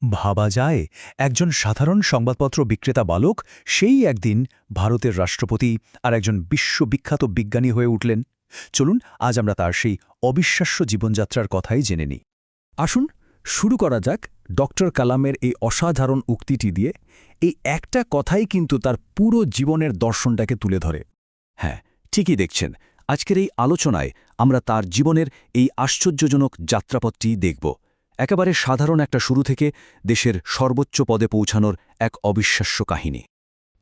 ভাবা যায় একজন সাধারণ সংবাদপত্র বিক্রেতা বালক সেই একদিন ভারতের রাষ্ট্রপতি আর একজন বিশ্ববিখ্যাত বিজ্ঞানী হয়ে উঠলেন। চলুন আজ আমরা তার সেই অবিশ্বাস্য জীবনযাত্রার কথাই জেনে নিই। আসুন শুরু করা যাক ডক্টর কালামের এই অসাধারণ উক্তিটি দিয়ে। এই একটা কথাই কিন্তু তার পুরো জীবনের দর্শনটাকে তুলে ধরে। হ্যাঁ, ঠিকই দেখছেন। আজকের এই আলোচনায় আমরা তার জীবনের এই আশ্চর্যজনক যাত্রাপথটি দেখব। একেবারে সাধারণ একটা শুরু থেকে দেশের সর্বোচ্চ পদে পৌঁছানোর এক অবিশ্বাস্য কাহিনী।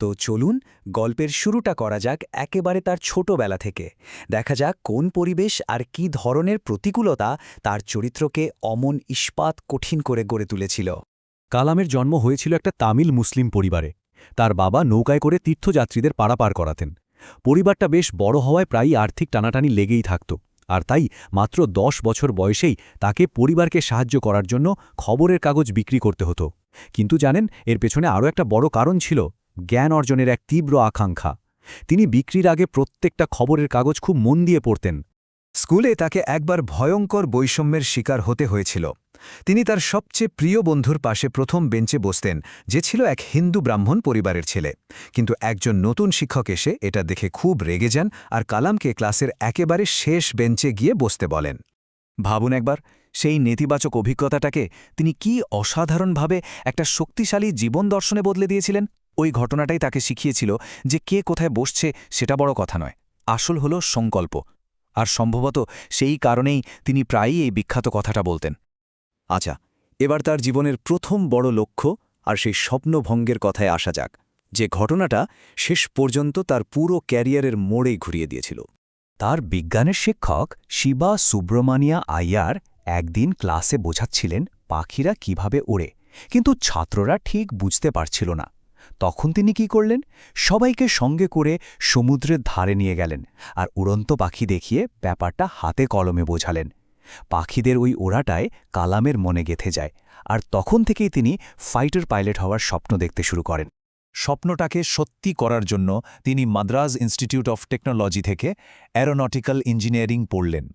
তো চলুন গল্পের শুরুটা করা যাক একেবারে তার ছোটবেলা থেকে। দেখা যাক কোন পরিবেশ আর কী ধরনের প্রতিকূলতা তার চরিত্রকে অমন ইস্পাত কঠিন করে গড়ে তুলেছিল। কালামের জন্ম হয়েছিল একটা তামিল মুসলিম পরিবারে। তার বাবা নৌকায় করে তীর্থযাত্রীদের পারাপার করাতেন। পরিবারটা বেশ বড় হওয়ায় প্রায়ই আর্থিক টানাটানি লেগেই থাকত, আর তাই মাত্র 10 বছর বয়সেই তাকে পরিবারকে সাহায্য করার জন্য খবরের কাগজ বিক্রি করতে হতো। কিন্তু জানেন, এর পেছনে আরও একটা বড় কারণ ছিল জ্ঞান অর্জনের এক তীব্র আকাঙ্ক্ষা। তিনি বিক্রির আগে প্রত্যেকটা খবরের কাগজ খুব মন দিয়ে পড়তেন। স্কুলে তাকে একবার ভয়ঙ্কর বৈষম্যের শিকার হতে হয়েছিল। তিনি তার সবচেয়ে প্রিয় বন্ধুর পাশে প্রথম বেঞ্চে বসতেন, যে ছিল এক হিন্দু ব্রাহ্মণ পরিবারের ছেলে। কিন্তু একজন নতুন শিক্ষক এসে এটা দেখে খুব রেগে যান আর কালামকে ক্লাসের একেবারে শেষ বেঞ্চে গিয়ে বসতে বলেন। ভাবুন একবার, সেই নেতিবাচক অভিজ্ঞতাটাকে তিনি কি অসাধারণভাবে একটা শক্তিশালী জীবন দর্শনে বদলে দিয়েছিলেন। ওই ঘটনাটাই তাকে শিখিয়েছিল যে কে কোথায় বসছে সেটা বড় কথা নয়, আসল হলো সংকল্প। আর সম্ভবত সেই কারণেই তিনি প্রায়ই এই বিখ্যাত কথাটা বলতেন। আচ্ছা, এবার তার জীবনের প্রথম বড় লক্ষ্য আর সেই স্বপ্নভঙ্গের কথায় আসা যাক, যে ঘটনাটা শেষ পর্যন্ত তার পুরো ক্যারিয়ারের মোড়েই ঘুরিয়ে দিয়েছিল। তার বিজ্ঞানের শিক্ষক শিবা সুব্রমণিয়া আইয়ার একদিন ক্লাসে বোঝাচ্ছিলেন পাখিরা কিভাবে ওড়ে, কিন্তু ছাত্ররা ঠিক বুঝতে পারছিল না। তখন তিনি কি করলেন? সবাইকে সঙ্গে করে সমুদ্রের ধারে নিয়ে গেলেন আর উড়ন্ত পাখি দেখিয়ে ব্যাপারটা হাতে কলমে বোঝালেন। পাখিদের ওই ওড়াটায় কালামের মনে গেঁথে যায়, আর তখন থেকেই তিনি ফাইটার পাইলট হওয়ার স্বপ্ন দেখতে শুরু করেন। স্বপ্নটাকে সত্যি করার জন্য তিনি মাদ্রাজ ইনস্টিটিউট অফ টেকনোলজি থেকে অ্যারোনটিক্যাল ইঞ্জিনিয়ারিং পড়লেন।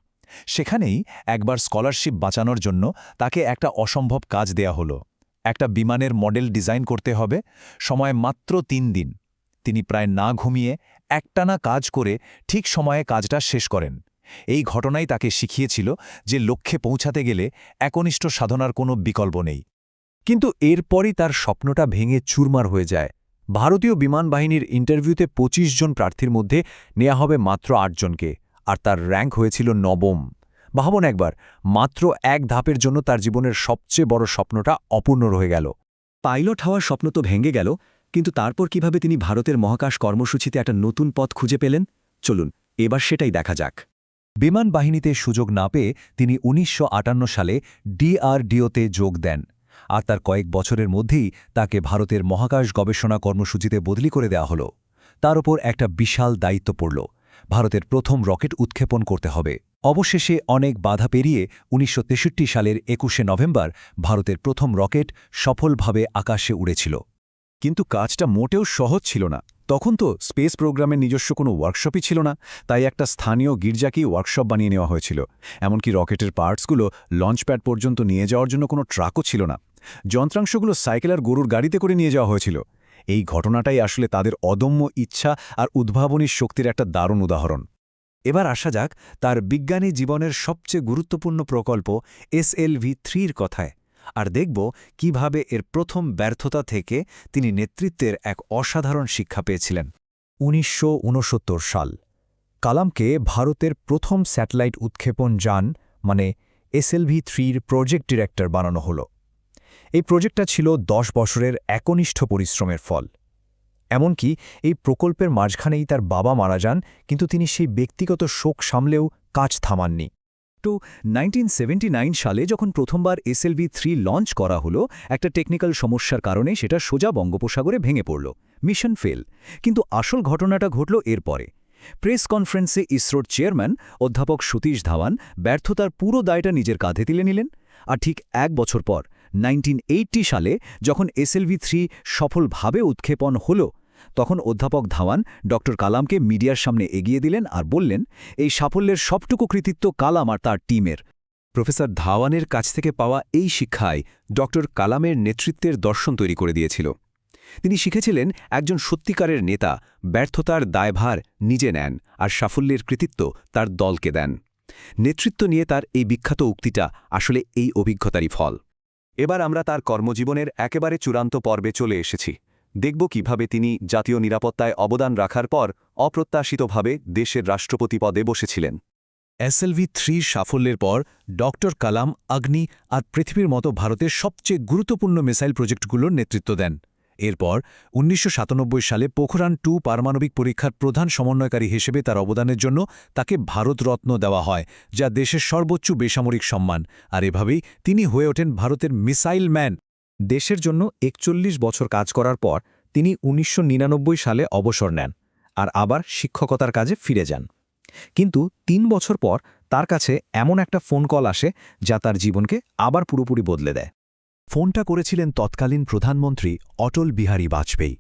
সেখানেই একবার স্কলারশিপ বাঁচানোর জন্য তাকে একটা অসম্ভব কাজ দেয়া হলো। একটা বিমানের মডেল ডিজাইন করতে হবে, সময় মাত্র 3 দিন। তিনি প্রায় না ঘুমিয়ে একটানা কাজ করে ঠিক সময়ে কাজটা শেষ করেন। এই ঘটনাই তাকে শিখিয়েছিল যে লক্ষ্যে পৌঁছাতে গেলে একনিষ্ঠ সাধনার কোনো বিকল্প নেই। কিন্তু এরপরই তার স্বপ্নটা ভেঙে চুরমার হয়ে যায়। ভারতীয় বিমান বাহিনীর ইন্টারভিউতে 25 জন প্রার্থীর মধ্যে নেওয়া হবে মাত্র 8 জনকে, আর তার র্যাঙ্ক হয়েছিল 9ম। ভাবুন একবার, মাত্র এক ধাপের জন্য তার জীবনের সবচেয়ে বড় স্বপ্নটা অপূর্ণ রয়ে গেল। পাইলট হওয়ার স্বপ্ন তো ভেঙে গেল, কিন্তু তারপর কিভাবে তিনি ভারতের মহাকাশ কর্মসূচিতে একটা নতুন পথ খুঁজে পেলেন, চলুন এবার সেটাই দেখা যাক। বিমান বাহিনীতে সুযোগ না পেয়ে তিনি 1958 সালে ডিআরডিওতে যোগ দেন, আর তার কয়েক বছরের মধ্যেই তাকে ভারতের মহাকাশ গবেষণা কর্মসূচিতে বদলি করে দেওয়া হল। তার ওপর একটা বিশাল দায়িত্ব পড়ল, ভারতের প্রথম রকেট উৎক্ষেপণ করতে হবে। অবশেষে অনেক বাধা পেরিয়ে 1963 সালের 21শে নভেম্বর ভারতের প্রথম রকেট সফলভাবে আকাশে উড়েছিল। কিন্তু কাজটা মোটেও সহজ ছিল না। তখন তো স্পেস প্রোগ্রামের নিজস্ব কোনো ওয়ার্কশপই ছিল না, তাই একটা স্থানীয় গির্জাকেই ওয়ার্কশপ বানিয়ে নেওয়া হয়েছিল। এমনকি রকেটের পার্টসগুলো লঞ্চপ্যাড পর্যন্ত নিয়ে যাওয়ার জন্য কোনো ট্রাকও ছিল না। যন্ত্রাংশগুলো সাইকেল আর গরুর গাড়িতে করে নিয়ে যাওয়া হয়েছিল। এই ঘটনাটাই আসলে তাদের অদম্য ইচ্ছা আর উদ্ভাবনী শক্তির একটা দারুণ উদাহরণ। এবার আসা যাক তার বিজ্ঞানী জীবনের সবচেয়ে গুরুত্বপূর্ণ প্রকল্প SLV-3-র কথায়, আর দেখব কিভাবে এর প্রথম ব্যর্থতা থেকে তিনি নেতৃত্বের এক অসাধারণ শিক্ষা পেয়েছিলেন। 1969 সাল কালামকে ভারতের প্রথম স্যাটেলাইট উৎক্ষেপণ যান মানে SLV-3-র প্রজেক্ট ডিরেক্টর বানানো হলো। এই প্রজেক্টটা ছিল 10 বছরের একনিষ্ঠ পরিশ্রমের ফল। এমনকি এই প্রকল্পের মাঝখানেই তার বাবা মারা যান, কিন্তু তিনি সেই ব্যক্তিগত শোক সামলেও কাজ থামাননি। 1979 সালে যখন প্রথমবার SLV-3 লঞ্চ করা হলো, একটা টেকনিক্যাল সমস্যার কারণে সেটা সোজা বঙ্গোপসাগরে ভেঙে পড়ল। Mission fail. কিন্তু আসল ঘটনাটা ঘটল এরপরে। প্রেস কনফারেন্সে ইসরোর চেয়ারম্যান অধ্যাপক সতীশ ধাওয়ান ব্যর্থতার পুরো দায়টা নিজের কাঁধে তুলে নিলেন। আর ঠিক 1 বছর পর 1980 সালে যখন SLV-3 সফলভাবে উৎক্ষেপণ হল, তখন অধ্যাপক ধাওয়ান ড কালামকে মিডিয়ার সামনে এগিয়ে দিলেন আর বললেন, এই সাফল্যের সবটুকু কৃতিত্ব কালাম আর তার টিমের। প্রফেসর ধাওয়ানের কাছ থেকে পাওয়া এই শিক্ষায় ড কালামের নেতৃত্বের দর্শন তৈরি করে দিয়েছিল। তিনি শিখেছিলেন একজন সত্যিকারের নেতা ব্যর্থতার দায়ভার নিজে নেন আর সাফল্যের কৃতিত্ব তার দলকে দেন। নেতৃত্ব নিয়ে তার এই বিখ্যাত উক্তিটা আসলে এই অভিজ্ঞতারই ফল। এবার আমরা তার কর্মজীবনের একেবারে চূড়ান্ত পর্বে চলে এসেছি। দেখব কিভাবে তিনি জাতীয় নিরাপত্তায় অবদান রাখার পর অপ্রত্যাশিতভাবে দেশের রাষ্ট্রপতি পদে বসেছিলেন। SLV-3 সাফল্যের পর ড কালাম অগ্নি আর পৃথিবীর মতো ভারতের সবচেয়ে গুরুত্বপূর্ণ মিসাইল প্রজেক্টগুলোর নেতৃত্ব দেন। এরপর ১৯৯৭ সালে পোখরান-2 পারমাণবিক পরীক্ষার প্রধান সমন্বয়কারী হিসেবে তার অবদানের জন্য তাকে ভারতরত্ন দেওয়া হয়, যা দেশের সর্বোচ্চ বেসামরিক সম্মান। আর এভাবেই তিনি হয়ে ওঠেন ভারতের মিসাইল ম্যান। দেশের জন্য ৪১ বছর কাজ করার পর তিনি ১৯৯৯ সালে অবসর নেন আর আবার শিক্ষকতার কাজে ফিরে যান। কিন্তু ৩ বছর পর তার কাছে এমন একটা ফোন কল আসে যা তার জীবনকে আবার পুরোপুরি বদলে দেয়। ফোনটা করেছিলেন তৎকালীন প্রধানমন্ত্রী অটল বিহারী বাজপেয়ী।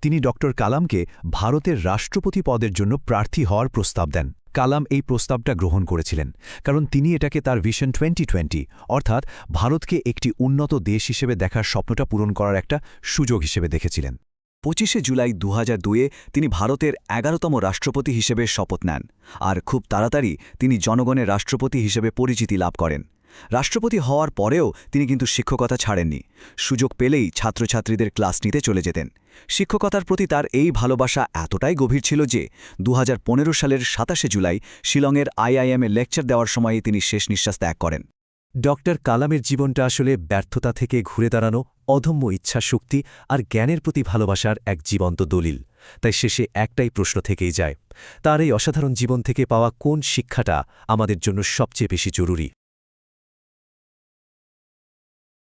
তিনি ড কালামকে ভারতের রাষ্ট্রপতি পদের জন্য প্রার্থী হওয়ার প্রস্তাব দেন। কালাম এই প্রস্তাবটা গ্রহণ করেছিলেন, কারণ তিনি এটাকে তার ভিশন 2020 অর্থাৎ ভারতকে একটি উন্নত দেশ হিসেবে দেখার স্বপ্নটা পূরণ করার একটা সুযোগ হিসেবে দেখেছিলেন। ২৫শে জুলাই ২০০২-এ তিনি ভারতের ১১তম রাষ্ট্রপতি হিসেবে শপথ নেন, আর খুব তাড়াতাড়ি তিনি জনগণের রাষ্ট্রপতি হিসেবে পরিচিতি লাভ করেন। রাষ্ট্রপতি হওয়ার পরেও তিনি কিন্তু শিক্ষকতা ছাড়েননি। সুযোগ পেলেই ছাত্রছাত্রীদের ক্লাস নিতে চলে যেতেন। শিক্ষকতার প্রতি তার এই ভালোবাসা এতটাই গভীর ছিল যে ২০১৫ সালের ২৭শে জুলাই শিলংয়ের IIM-এ লেকচার দেওয়ার সময়ই তিনি শেষ নিঃশ্বাস ত্যাগ করেন। ড কালামের জীবনটা আসলে ব্যর্থতা থেকে ঘুরে দাঁড়ানো, অদম্য ইচ্ছাশক্তি আর জ্ঞানের প্রতি ভালোবাসার এক জীবন্ত দলিল। তাই শেষে একটাই প্রশ্ন থেকেই যায়, তার এই অসাধারণ জীবন থেকে পাওয়া কোন শিক্ষাটা আমাদের জন্য সবচেয়ে বেশি জরুরি?